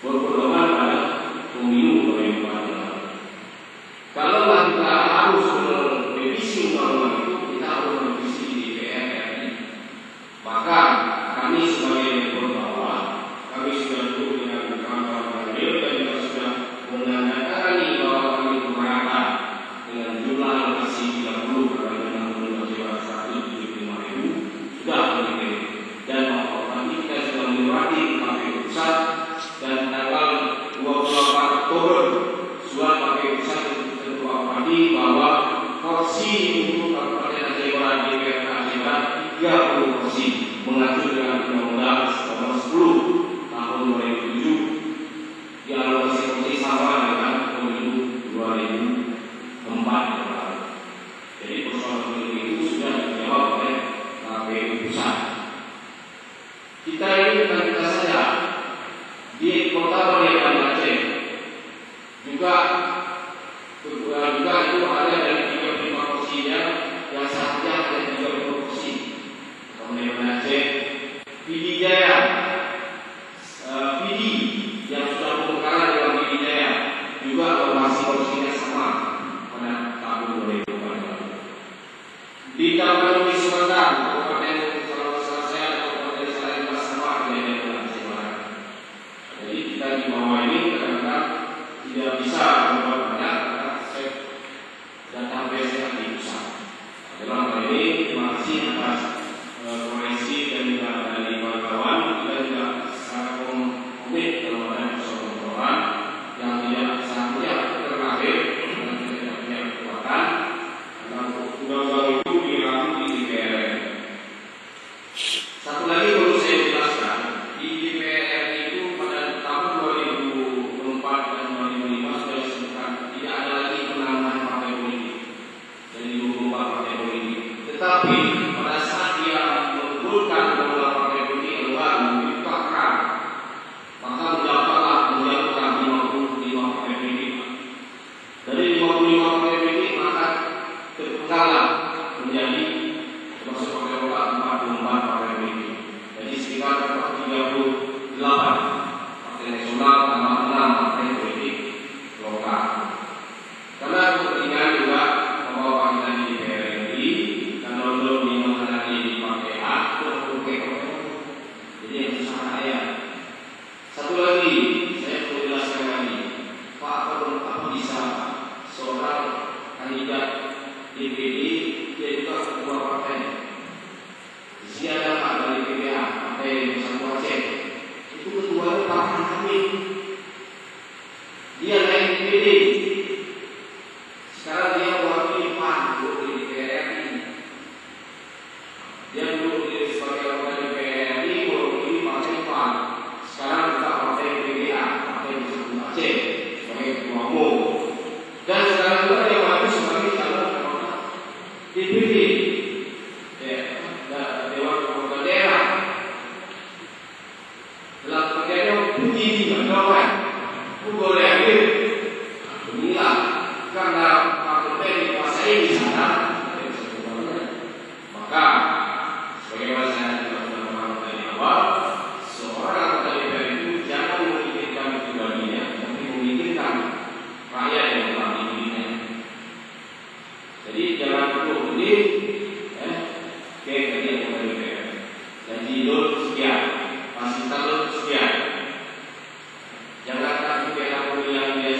berpedoman pada pemilu 2014. Kalau kita harus merevisi undang-undang itu, kita harus merevisi di DPR RI. Maka kami sebagai pembawa, kami sudah duduk dengan kawan-kawan beliau dan kita sudah menandatangani bahwa kami keberatan dengan jumlah alokasi 30 karena undang-undang jiwa 175.000 sudah menjadi, dan nanti kita sudah menyurati KPU pusat dan tanggal 28 Oktober surat KPU pusat tadi bahwa porsi untuk Kabupaten Aceh Barat DPR Aceh Barat 30 porsi mengacu dengan Undang-Undang Nomor 10 Tahun 2007 dialokasi porsi sama dengan pemilu 2004. Jadi persoalan pemilu itu sudah dijawab oleh KPU pusat. Kita ini bukan kita saja di Kota Bagian Aceh juga itu ada dari 35 kursinya yang seharusnya ada 30 kursi. Kemudian Aceh, PD Jaya, PD yang sudah pemekaran dengan PD Jaya juga alokasi kursinya sama pada tahun 2014. Di Tapanuli Selatan, Kabupaten Selasa dan Kabupaten Selatan sama dengan Aceh Barat. Jadi kita di bawah ini kadang-kadang tidak bisa membuat banyak data base di pusat. Dalam hal ini terima kasih atas koreksi dan juga dari kawan-kawan. Kita juga sangat komit dalam adanya persoalan yang tidak seharusnya terakhir dan tidak punya kekuatan. Undang-undang itu diramu di DPR. Satu lagi perlu saya jelaskan, di DPR itu pada tahun 2004 dan 2005 sudah disebutkan tidak ada lagi penambahan partai politik dari 24 partai politik. Tetapi pada saat dia mengumpulkan beberapa partai politik yang baru membuka keran, maka menjatuhkan 55 partai politik. Dari 55 partai politik maka terpenggalah menjadi termasuk partai lokal 44 partai politik. Jadi sekitar 38 partai nasional tambah 6 partai politik lokal. Karena kepentingan juga bahwa kita di DPR RI dan belum dimenangani di partai A untuk jadi yang susah saya. Satu lagi saya perlu jelaskan lagi, Pak, apa bisa seorang kandidat DPD dia juga ketua partai? Di sini ada Pak dari PPA, Partai Bersatu Aceh. Itu ketuanya Pak Hamid. Dia naik DPD. Sekarang dia mewakili PAN duduk di DPR RI. Dia duduk sebagai anggota DPR RI mewakili partai PAN. Sekarang juga partai PPA, Partai Bersatu Aceh sebagai ketua umum. Dan sekarang juga dia maju sebagai calon anggota DPD, Dewan Perwakilan Daerah. Dalam kerjanya puji mendoakan, boleh hadir. Inilah karena partai dikuasai di sana, maka sebagaimana saya sudah dari awal, seorang anggota DPR itu jangan memikirkan pribadinya, tapi memikirkan rakyat yang telah dipilihnya. Jadi jangan perlu beli, kayak anggota DPR, janji hidup sekian, fasilitas sekian. Jangan juga pemilihan biasa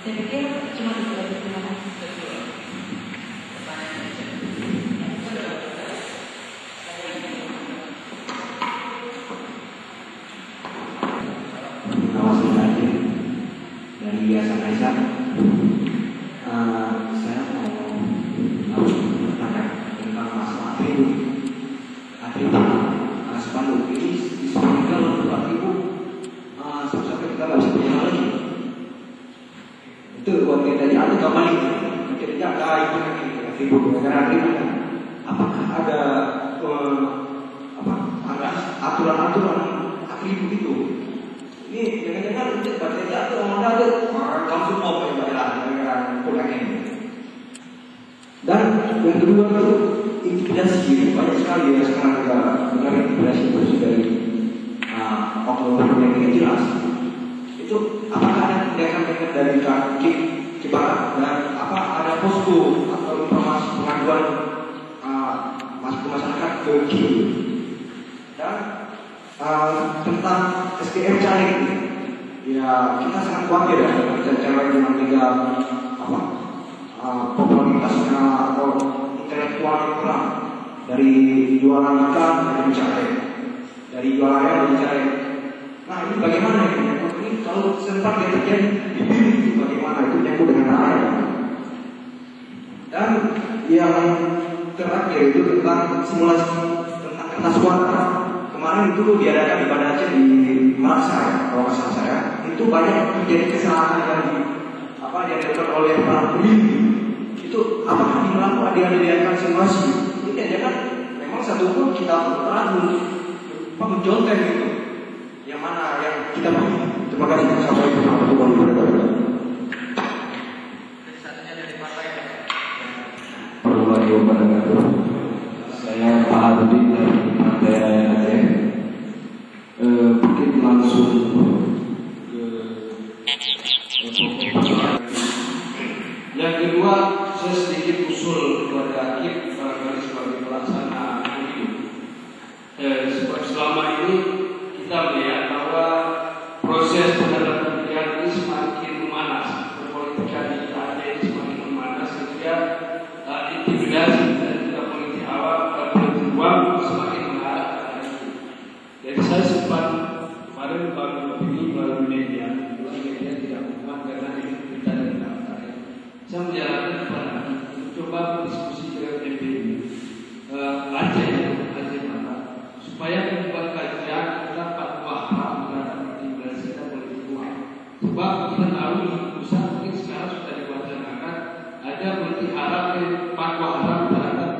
Saya pikir cuma itu aja. Terima kasih. Nama saya dari Yayasan Aisyah. Saya mau bertanya tentang masalah atribut. Spanduk ini disebutkan untuk atribut sampai kita nggak bisa punya lagi. Itu buat kita ada kembali. Kita ada atribut negara atribut. Apakah ada aturan-aturan atribut itu? Ini jangan-jangan kita baca jatuh ada langsung mau negara pulang ini. Dan yang kedua itu intimidasi. Banyak sekali ya sekarang negara intimidasi terus dari oknum yang tidak jelas. Itu apakah ada tindakan dari kibaran dan apa ada posko atau informasi pengaduan masuk ke masyarakat ke KIM. Dan tentang SDM caleg ini, ya kita sangat khawatir ya caleg yang tinggal popularitasnya atau intelektualnya kurang, dari jualan ikan dari caleg, dari jualan ayam dari caleg. Nah ini bagaimana ini kalau sempat dia terjadi itu bagaimana itu nyambung dengan rakyat. Dan yang terakhir itu tentang simulasi tentang kertas suara. Kemarin itu diadakan di Banda Aceh di Makassar, kalau nggak salah saya, itu banyak terjadi kesalahan yang dilakukan oleh para pemilih. Itu apakah dilakukan diadakan simulasi? Ini aja kan memang satu pun kita terlalu mencontoh gitu. Yang mana yang kita mau? Terima kasih. Assalamualaikum warahmatullahi wabarakatuh. Warahmatullahi wabarakatuh. Saya Pak Arudi dari Partai Rakyat Aceh. Mungkin langsung ke yang kedua, saya sedikit usul kepada Akib barangkali sebagai pelaksana pemilu. Selama ini kita melihat bahwa proses terhadap pemilihan ini semakin memanas, perpolitikan di Aceh ini semakin memanas, sehingga intimidasi dan juga politik awam, politik uang semakin mengarah. Jadi saya sempat kemarin baru media tidak muat karena ini berita dari daftar. Saya menjalankan kepada mencoba berdiskusi dengan MPU Aceh mana supaya membuat kajian tentang fatwa haram terhadap intimidasi dan politik uang. Sebab kita tahu di pusat mungkin sekarang sudah diwacanakan ada politik haram dan fatwa haram